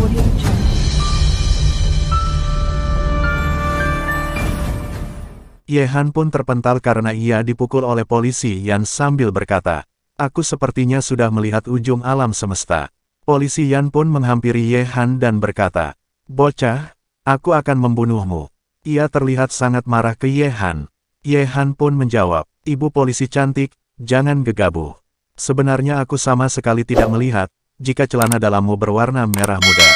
Audio Jungle. Ye Han pun terpental karena ia dipukul oleh polisi Yan sambil berkata, "Aku sepertinya sudah melihat ujung alam semesta." Polisi Yan pun menghampiri Ye Han dan berkata, "Bocah, aku akan membunuhmu." Ia terlihat sangat marah ke Ye Han. Ye Han pun menjawab, "Ibu polisi cantik, jangan gegabah. Sebenarnya aku sama sekali tidak melihat, jika celana dalammu berwarna merah muda."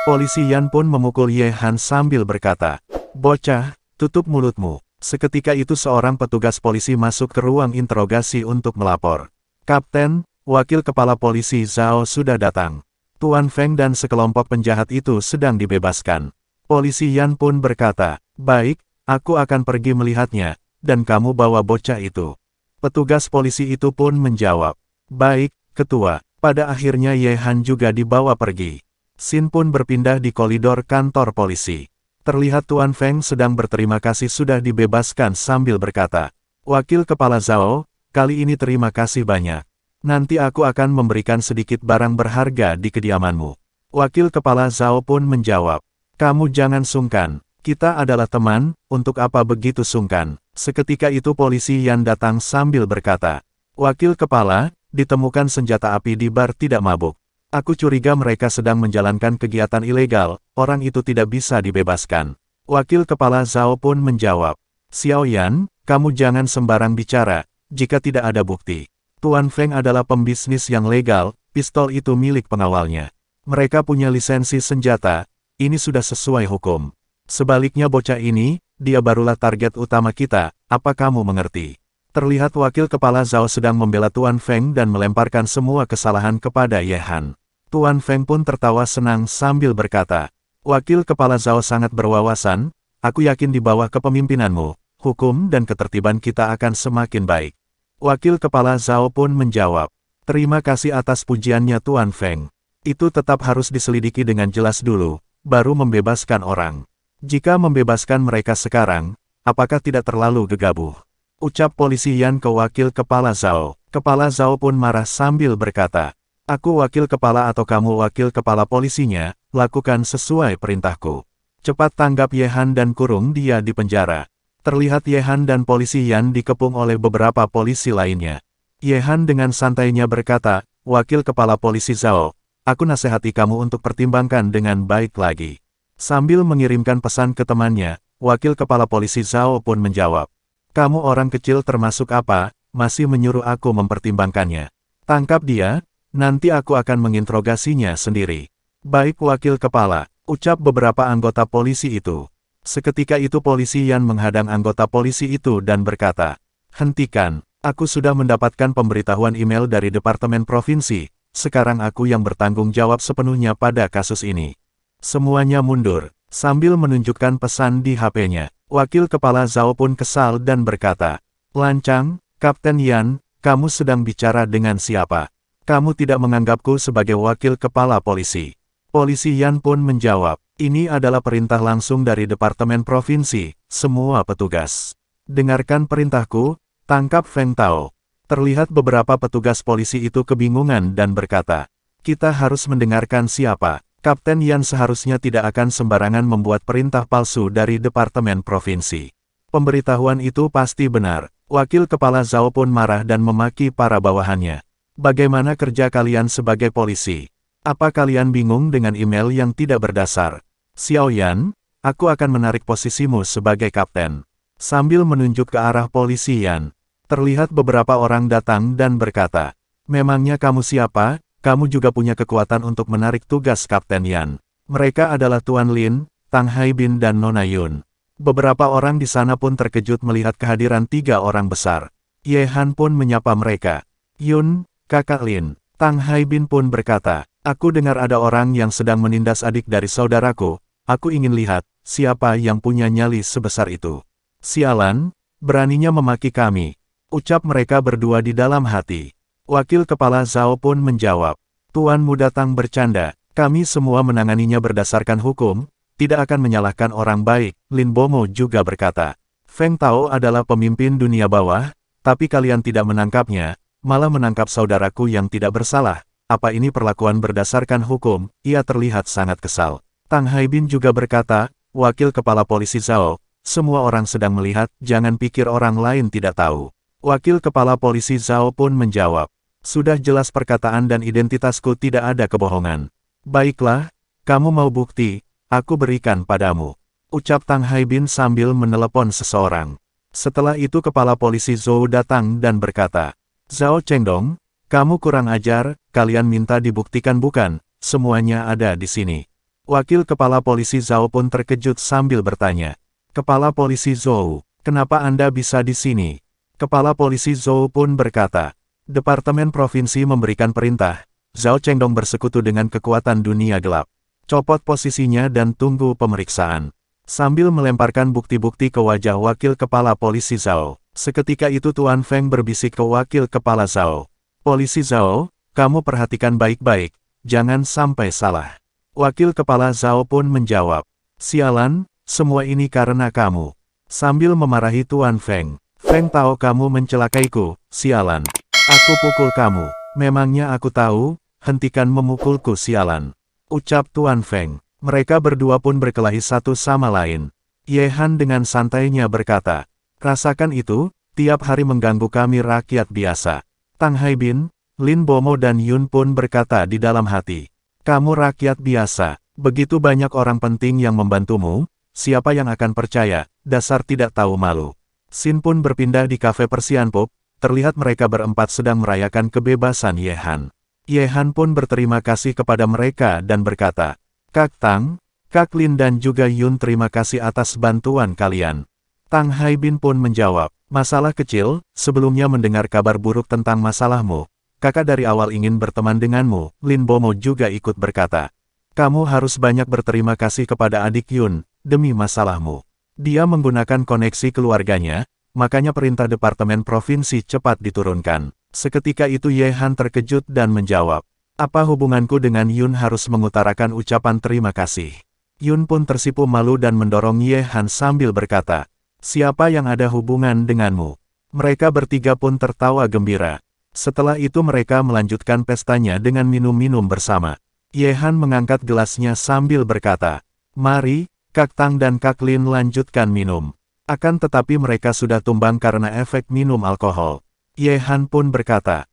Polisi Yan pun memukul Ye Han sambil berkata, "Bocah, tutup mulutmu." Seketika itu seorang petugas polisi masuk ke ruang interogasi untuk melapor. "Kapten, wakil kepala polisi Zhao sudah datang. Tuan Feng dan sekelompok penjahat itu sedang dibebaskan." Polisi Yan pun berkata, "Baik, aku akan pergi melihatnya, dan kamu bawa bocah itu." Petugas polisi itu pun menjawab, "Baik, ketua." Pada akhirnya Ye Han juga dibawa pergi. Scene pun berpindah di koridor kantor polisi. Terlihat Tuan Feng sedang berterima kasih sudah dibebaskan sambil berkata, "Wakil Kepala Zhao, kali ini terima kasih banyak. Nanti aku akan memberikan sedikit barang berharga di kediamanmu." Wakil Kepala Zhao pun menjawab, "Kamu jangan sungkan, kita adalah teman, untuk apa begitu sungkan?" Seketika itu polisi Yan datang sambil berkata, "Wakil Kepala, ditemukan senjata api di bar tidak mabuk. Aku curiga mereka sedang menjalankan kegiatan ilegal, orang itu tidak bisa dibebaskan." Wakil Kepala Zhao pun menjawab, "Xiao Yan, kamu jangan sembarang bicara, jika tidak ada bukti. Tuan Feng adalah pembisnis yang legal, pistol itu milik pengawalnya. Mereka punya lisensi senjata, ini sudah sesuai hukum. Sebaliknya bocah ini, dia barulah target utama kita, apa kamu mengerti?" Terlihat Wakil Kepala Zhao sedang membela Tuan Feng dan melemparkan semua kesalahan kepada Ye Han. Tuan Feng pun tertawa senang sambil berkata, "Wakil Kepala Zhao sangat berwawasan, aku yakin di bawah kepemimpinanmu, hukum dan ketertiban kita akan semakin baik." Wakil Kepala Zhao pun menjawab, "Terima kasih atas pujiannya Tuan Feng. Itu tetap harus diselidiki dengan jelas dulu, baru membebaskan orang. Jika membebaskan mereka sekarang, apakah tidak terlalu gegabah?" Ucap polisi Yan ke Wakil Kepala Zhao. Kepala Zhao pun marah sambil berkata, "Aku wakil kepala atau kamu wakil kepala polisinya, lakukan sesuai perintahku. Cepat tanggap Ye Han dan kurung dia di penjara." Terlihat Ye Han dan polisi Yan dikepung oleh beberapa polisi lainnya. Ye Han dengan santainya berkata, "Wakil kepala polisi Zhao, aku nasihati kamu untuk pertimbangkan dengan baik lagi." Sambil mengirimkan pesan ke temannya, wakil kepala polisi Zhao pun menjawab, "Kamu orang kecil termasuk apa, masih menyuruh aku mempertimbangkannya. Tangkap dia, nanti aku akan menginterogasinya sendiri." "Baik wakil kepala," ucap beberapa anggota polisi itu. Seketika itu polisi Yan menghadang anggota polisi itu dan berkata, "Hentikan, aku sudah mendapatkan pemberitahuan email dari Departemen Provinsi, sekarang aku yang bertanggung jawab sepenuhnya pada kasus ini. Semuanya mundur." Sambil menunjukkan pesan di HP-nya, Wakil Kepala Zhao pun kesal dan berkata, "Lancang, Kapten Yan, kamu sedang bicara dengan siapa? Kamu tidak menganggapku sebagai wakil kepala polisi." Polisi Yan pun menjawab, "Ini adalah perintah langsung dari Departemen Provinsi, semua petugas. Dengarkan perintahku, tangkap Feng Tao." Terlihat beberapa petugas polisi itu kebingungan dan berkata, "Kita harus mendengarkan siapa?" Kapten Yan seharusnya tidak akan sembarangan membuat perintah palsu dari Departemen Provinsi. Pemberitahuan itu pasti benar. Wakil Kepala Zhao pun marah dan memaki para bawahannya. "Bagaimana kerja kalian sebagai polisi? Apa kalian bingung dengan email yang tidak berdasar? Xiao Yan, aku akan menarik posisimu sebagai kapten." Sambil menunjuk ke arah polisi Yan, terlihat beberapa orang datang dan berkata, "Memangnya kamu siapa? Kamu juga punya kekuatan untuk menarik tugas Kapten Yan." Mereka adalah Tuan Lin, Tang Haibin dan Nona Yun. Beberapa orang di sana pun terkejut melihat kehadiran 3 orang besar. Ye Han pun menyapa mereka. "Yun, kakak Lin." Tang Haibin pun berkata, "Aku dengar ada orang yang sedang menindas adik dari saudaraku. Aku ingin lihat, siapa yang punya nyali sebesar itu." "Sialan, beraninya memaki kami," ucap mereka berdua di dalam hati. Wakil Kepala Zhao pun menjawab, "Tuan Muda Tang bercanda, kami semua menanganinya berdasarkan hukum, tidak akan menyalahkan orang baik." Lin Bomo juga berkata, "Feng Tao adalah pemimpin dunia bawah, tapi kalian tidak menangkapnya, malah menangkap saudaraku yang tidak bersalah. apa ini perlakuan berdasarkan hukum? Ia terlihat sangat kesal. Tang Haibin juga berkata, wakil kepala polisi Zhao, semua orang sedang melihat, jangan pikir orang lain tidak tahu. Wakil kepala polisi Zhao pun menjawab, sudah jelas perkataan dan identitasku tidak ada kebohongan. Baiklah, kamu mau bukti, aku berikan padamu. Ucap Tang Haibin sambil menelepon seseorang. Setelah itu kepala polisi Zhou datang dan berkata, Zhao Chengdong, kamu kurang ajar, kalian minta dibuktikan bukan, semuanya ada di sini. Wakil kepala polisi Zhao pun terkejut sambil bertanya, Kepala polisi Zhou, kenapa Anda bisa di sini? Kepala polisi Zhou pun berkata, Departemen Provinsi memberikan perintah, Zhao Chengdong bersekutu dengan kekuatan dunia gelap. Copot posisinya dan tunggu pemeriksaan. Sambil melemparkan bukti-bukti ke wajah wakil kepala polisi Zhao. Seketika itu Tuan Feng berbisik ke wakil kepala Zhao. Polisi Zhao, kamu perhatikan baik-baik, jangan sampai salah. Wakil kepala Zhao pun menjawab, sialan, semua ini karena kamu. Sambil memarahi Tuan Feng, Feng tahu kamu mencelakaiku, sialan. Aku pukul kamu, memangnya aku tahu, hentikan memukulku sialan. Ucap Tuan Feng. Mereka berdua pun berkelahi satu sama lain. Ye Han dengan santainya berkata, rasakan itu, tiap hari mengganggu kami rakyat biasa. Tang Haibin, Lin Bomo dan Yun pun berkata di dalam hati, kamu rakyat biasa, begitu banyak orang penting yang membantumu, siapa yang akan percaya, dasar tidak tahu malu. Sin pun berpindah di kafe Persian Pub, terlihat mereka berempat sedang merayakan kebebasan Ye Han. Ye Han pun berterima kasih kepada mereka dan berkata, Kak Tang, Kak Lin dan juga Yun terima kasih atas bantuan kalian. Tang Haibin pun menjawab, masalah kecil, sebelumnya mendengar kabar buruk tentang masalahmu. Kakak dari awal ingin berteman denganmu, Lin Bomo juga ikut berkata. Kamu harus banyak berterima kasih kepada adik Yun, demi masalahmu. Dia menggunakan koneksi keluarganya, makanya perintah Departemen Provinsi cepat diturunkan. Seketika itu Ye Han terkejut dan menjawab, apa hubunganku dengan Yun harus mengutarakan ucapan terima kasih. Yun pun tersipu malu dan mendorong Ye Han sambil berkata, siapa yang ada hubungan denganmu? Mereka bertiga pun tertawa gembira. Setelah itu mereka melanjutkan pestanya dengan minum-minum bersama. Ye Han mengangkat gelasnya sambil berkata, mari, Kak Tang dan Kak Lin lanjutkan minum. Akan tetapi mereka sudah tumbang karena efek minum alkohol. Ye Han pun berkata,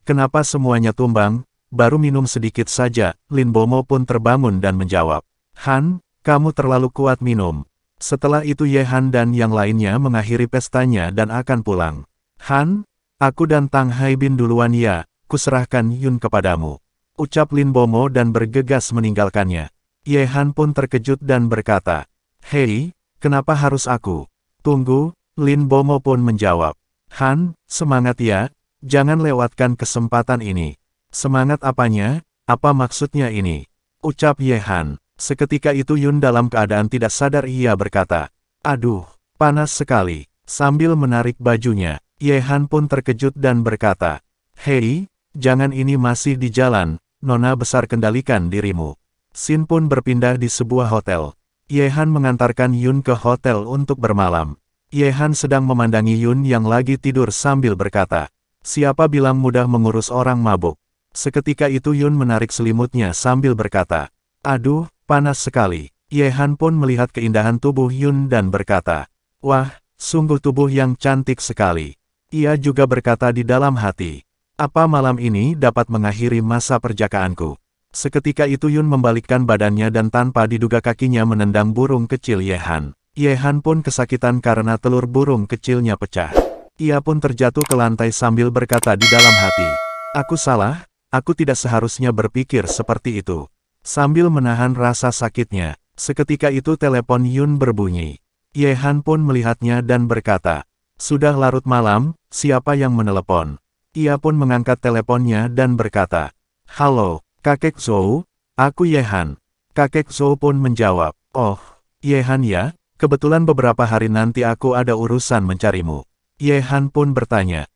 kenapa semuanya tumbang? Baru minum sedikit saja. Lin Bomo pun terbangun dan menjawab, Han, kamu terlalu kuat minum. Setelah itu Ye Han dan yang lainnya mengakhiri pestanya dan akan pulang. Han, aku dan Tang Haibin duluan ya, kuserahkan Yun kepadamu. Ucap Lin Bomo dan bergegas meninggalkannya. Ye Han pun terkejut dan berkata, hei, kenapa harus aku? Tunggu, Lin Bomo pun menjawab. Han, semangat ya, jangan lewatkan kesempatan ini. Semangat apanya? Apa maksudnya ini? Ucap Ye Han. Seketika itu Yun dalam keadaan tidak sadar ia berkata, aduh, panas sekali. Sambil menarik bajunya, Ye Han pun terkejut dan berkata, hei, jangan ini masih di jalan, Nona besar kendalikan dirimu. Sin pun berpindah di sebuah hotel. Ye Han mengantarkan Yun ke hotel untuk bermalam. Ye Han sedang memandangi Yun yang lagi tidur sambil berkata, siapa bilang mudah mengurus orang mabuk? Seketika itu Yun menarik selimutnya sambil berkata, aduh, panas sekali. Ye Han pun melihat keindahan tubuh Yun dan berkata, wah, sungguh tubuh yang cantik sekali. Ia juga berkata di dalam hati, apa malam ini dapat mengakhiri masa perjakaanku? Seketika itu Yun membalikkan badannya dan tanpa diduga kakinya menendang burung kecil Ye Han. Ye Han pun kesakitan karena telur burung kecilnya pecah. Ia pun terjatuh ke lantai sambil berkata di dalam hati, aku salah, aku tidak seharusnya berpikir seperti itu. Sambil menahan rasa sakitnya, seketika itu telepon Yun berbunyi. Ye Han pun melihatnya dan berkata, sudah larut malam, siapa yang menelepon? Ia pun mengangkat teleponnya dan berkata, halo, Kakek Zhou, aku Ye Han. Kakek Zhou pun menjawab, oh, Ye Han ya? Kebetulan beberapa hari nanti aku ada urusan mencarimu. Ye Han pun bertanya,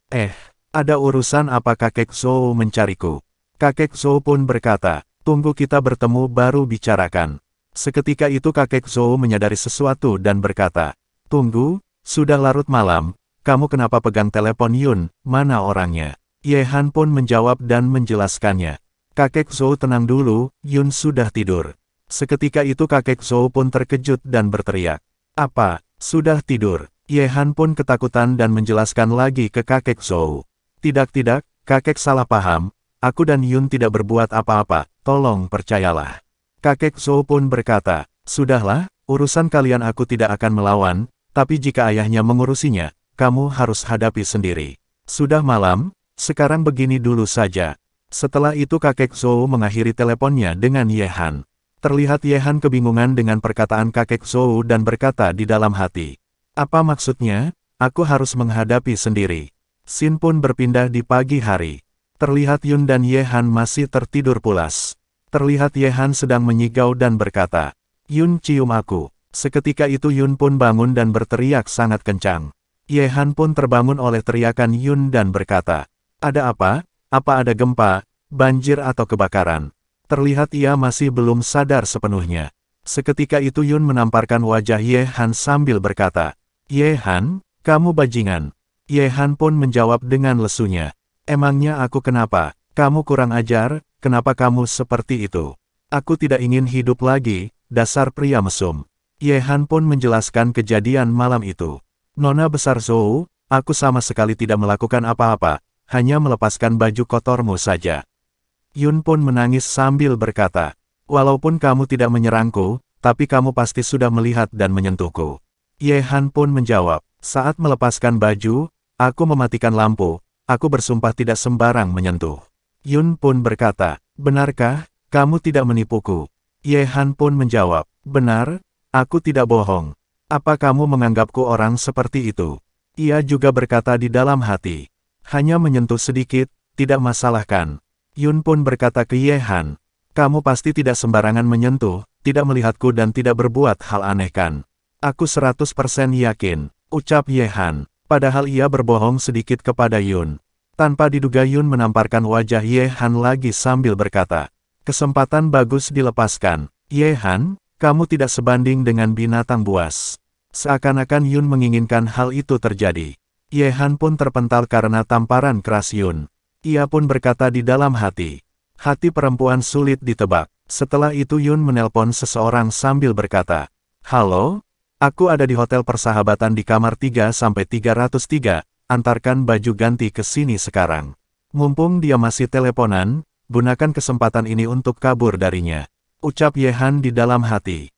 ada urusan apa Kakek Zhou mencariku? Kakek Zhou pun berkata, tunggu kita bertemu baru bicarakan. Seketika itu Kakek Zhou menyadari sesuatu dan berkata, tunggu, sudah larut malam, kamu kenapa pegang telepon Yun, mana orangnya? Ye Han pun menjawab dan menjelaskannya. Kakek Zhou tenang dulu, Yun sudah tidur. Seketika itu kakek Zhou pun terkejut dan berteriak. Apa, sudah tidur? Ye Han pun ketakutan dan menjelaskan lagi ke kakek Zhou. Tidak, kakek salah paham, aku dan Yun tidak berbuat apa-apa, tolong percayalah. Kakek Zhou pun berkata, sudahlah, urusan kalian aku tidak akan melawan, tapi jika ayahnya mengurusinya, kamu harus hadapi sendiri. Sudah malam, sekarang begini dulu saja. Setelah itu kakek Zhou mengakhiri teleponnya dengan Ye Han. Terlihat Ye Han kebingungan dengan perkataan kakek Zhou dan berkata di dalam hati. Apa maksudnya? Aku harus menghadapi sendiri. Scene pun berpindah di pagi hari. Terlihat Yun dan Ye Han masih tertidur pulas. Terlihat Ye Han sedang menyigau dan berkata, Yun cium aku. Seketika itu Yun pun bangun dan berteriak sangat kencang. Ye Han pun terbangun oleh teriakan Yun dan berkata, ada apa? Apa ada gempa, banjir atau kebakaran? Terlihat ia masih belum sadar sepenuhnya. Seketika itu Yun menamparkan wajah Ye Han sambil berkata, Ye Han, kamu bajingan. Ye Han pun menjawab dengan lesunya. Emangnya aku kenapa? Kamu kurang ajar, kenapa kamu seperti itu? Aku tidak ingin hidup lagi, dasar pria mesum. Ye Han pun menjelaskan kejadian malam itu. Nona besar Zhou, aku sama sekali tidak melakukan apa-apa, hanya melepaskan baju kotormu saja. Yun pun menangis sambil berkata, walaupun kamu tidak menyerangku, tapi kamu pasti sudah melihat dan menyentuhku. Ye Han pun menjawab, saat melepaskan baju, aku mematikan lampu, aku bersumpah tidak sembarang menyentuh. Yun pun berkata, benarkah, kamu tidak menipuku? Ye Han pun menjawab, benar, aku tidak bohong. Apa kamu menganggapku orang seperti itu? Ia juga berkata di dalam hati. Hanya menyentuh sedikit, tidak masalah kan? Yun pun berkata ke Ye Han, kamu pasti tidak sembarangan menyentuh, tidak melihatku dan tidak berbuat hal aneh kan? Aku 100% yakin, ucap Ye Han, padahal ia berbohong sedikit kepada Yun. Tanpa diduga Yun menamparkan wajah Ye Han lagi sambil berkata, kesempatan bagus dilepaskan, Ye Han, kamu tidak sebanding dengan binatang buas. Seakan-akan Yun menginginkan hal itu terjadi. Ye Han pun terpental karena tamparan keras Yun. Ia pun berkata di dalam hati. Hati perempuan sulit ditebak. Setelah itu Yun menelpon seseorang sambil berkata, halo, aku ada di Hotel Persahabatan di kamar 3-303, antarkan baju ganti ke sini sekarang. Mumpung dia masih teleponan, gunakan kesempatan ini untuk kabur darinya. Ucap Ye Han di dalam hati.